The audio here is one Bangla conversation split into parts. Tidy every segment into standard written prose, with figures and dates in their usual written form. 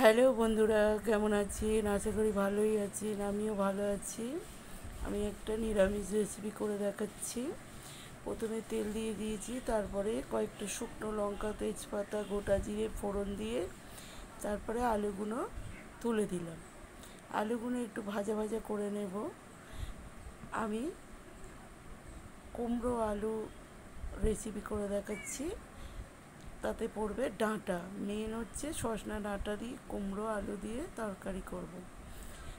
হ্যালো বন্ধুরা, কেমন আছেন? আশা করি ভালোই আছেন। আমিও ভালো আছি। আমি একটা নিরামিষ রেসিপি করে দেখাচ্ছি। প্রথমে তেল দিয়ে দিয়েছি, তারপরে কয়েকটা শুকনো লঙ্কা, তেজপাতা, গোটা জিরে ফোড়ন দিয়ে তারপরে আলুগুলো তুলে দিলাম। আলুগুলো একটু ভাজা ভাজা করে নেব। আমি কুমড়ো আলু রেসিপি করে দেখাচ্ছি। তাতে পড়বে ডাঁটা। মেন হচ্ছে সজনা ডাঁটা দিয়ে কুমড়ো আলু দিয়ে তরকারি করব।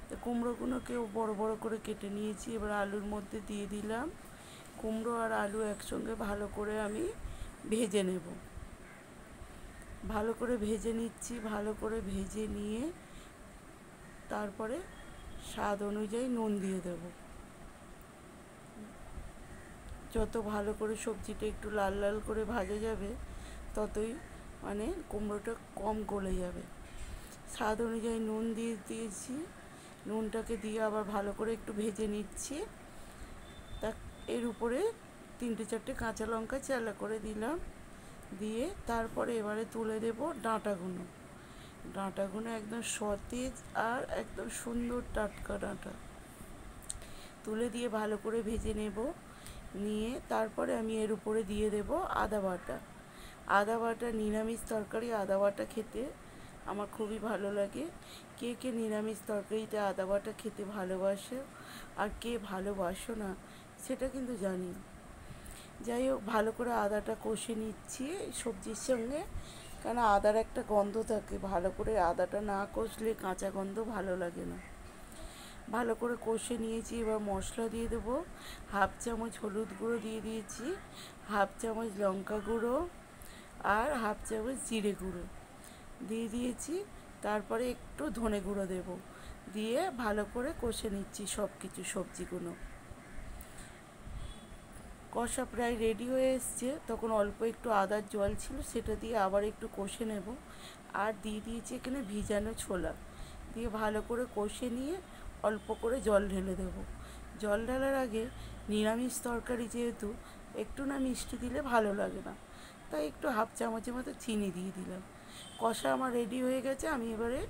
তো কুমড়োগুলোকেও বড় বড় করে কেটে নিয়েছি। এবার আলুর মধ্যে দিয়ে দিলাম। কুমড়ো আর আলু একসঙ্গে ভালো করে আমি ভেজে নেব। ভালো করে ভেজে নিচ্ছি। ভালো করে ভেজে নিয়ে তারপরে স্বাদ অনুযায়ী নুন দিয়ে দেব। যত ভালো করে সবজিটা একটু লাল লাল করে ভাজা যাবে, ততই কুমড়োটা কম গলে যাবে। স্বাদ অনুযায়ী নুন দিয়ে দিয়েছি। নুনটাকে দিয়ে আবার ভালো করে একটু ভেজে নিচ্ছি। তা এর উপরে 3-4টে কাঁচা লঙ্কা চেলা করে দিলাম। দিয়ে তারপরে এবারে তুলে দেব ডাঁটাগুলো। ডাঁটাগুলো একদম সতেজ আর একদম সুন্দর টাটকা ডাঁটা তুলে দিয়ে ভালো করে ভেজে নেব। নিয়ে তারপরে আমি এর উপরে দিয়ে দেব আদা বাটা। আদা বাটা নিরামিষ তরকারি আদা বাটা খেতে আমার খুবই ভালো লাগে। কে কে নিরামিষ তরকারিতে আদা বাটা খেতে ভালোবাসে আর কে ভালোবাসো না সেটা কিন্তু জানি। যাই হোক, ভালো করে আদাটা কষে নিচ্ছি সবজির সঙ্গে, কারণ আদার একটা গন্ধ থাকে। ভালো করে আদাটা না কষলে কাঁচা গন্ধ ভালো লাগে না। ভালো করে কষে নিয়েছি। এবার মশলা দিয়ে দেবো। 1/2 চামচ হলুদ গুঁড়ো দিয়ে দিয়েছি, 1/2 চামচ লঙ্কা গুঁড়ো আর 1/2 চামচ জিরে গুঁড়ো দিয়ে দিয়েছি। তারপরে একটু ধনে গুঁড়ো দেব। দিয়ে ভালো করে কষে নিচ্ছি সব কিছু সবজিগুলো। কষা প্রায় রেডি হয়ে এসছে। তখন অল্প একটু আদার জল ছিল, সেটা দিয়ে আবার একটু কষে নেব। আর দিয়ে দিয়েছি এখানে ভিজানো ছোলা। দিয়ে ভালো করে কষে নিয়ে অল্প করে জল ঢেলে দেব। জল ঢালার আগে নিরামিষ তরকারি যেহেতু একটু না মিষ্টি দিলে ভালো লাগে না, তাই একটু 1/2 চামচের মতো চিনি দিয়ে দিলাম। কষা আমার রেডি হয়ে গেছে। আমি এবারে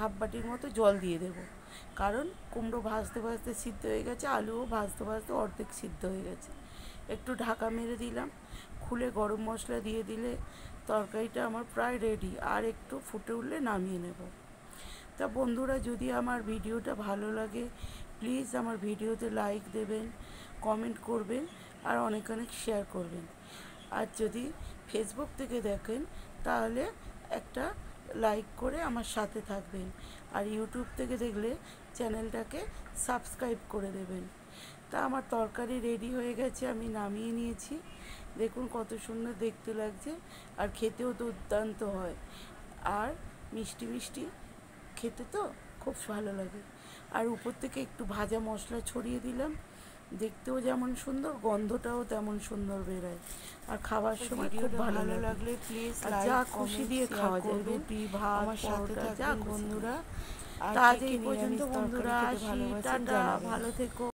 1/2 বাটির মতো জল দিয়ে দেব, কারণ কুমড়ো ভাজতে ভাজতে সিদ্ধ হয়ে গেছে, আলুও ভাজতে ভাজতে অর্ধেক সিদ্ধ হয়ে গেছে। একটু ঢাকা মেরে দিলাম। খুলে গরম মশলা দিয়ে দিলে তরকারিটা আমার প্রায় রেডি। আর একটু ফুটে উঠলে নামিয়ে নেব। তা বন্ধুরা, যদি আমার ভিডিওটা ভালো লাগে প্লিজ আমার ভিডিওতে লাইক দেবেন, কমেন্ট করবেন আর অনেক অনেক শেয়ার করবেন। আর যদি ফেসবুক থেকে দেখেন তাহলে একটা লাইক করে আমার সাথে থাকবেন। আর ইউটিউব থেকে দেখলে চ্যানেলটাকে সাবস্ক্রাইব করে দেবেন। তা আমার তরকারি রেডি হয়ে গেছে, আমি নামিয়ে নিয়েছি। দেখুন কত সুন্দর দেখতে লাগছে, আর খেতেও দুর্দান্ত হয়। আর মিষ্টি মিষ্টি খেতে তো খুব ভালো লাগে। আর উপর থেকে একটু ভাজা মশলা ছড়িয়ে দিলাম। দেখতেও যেমন সুন্দর, গন্ধটাও তেমন সুন্দর বেরোয়। আর খাবার সময় খুব ভালো লাগলে প্লিজ যা খুশি দিয়ে খাওয়া যায়, রুটি ভাত পরোটা যা বন্ধুরা। তা আজ এই পর্যন্ত বন্ধুরা, আসি, টাটা, ভালো থেকো।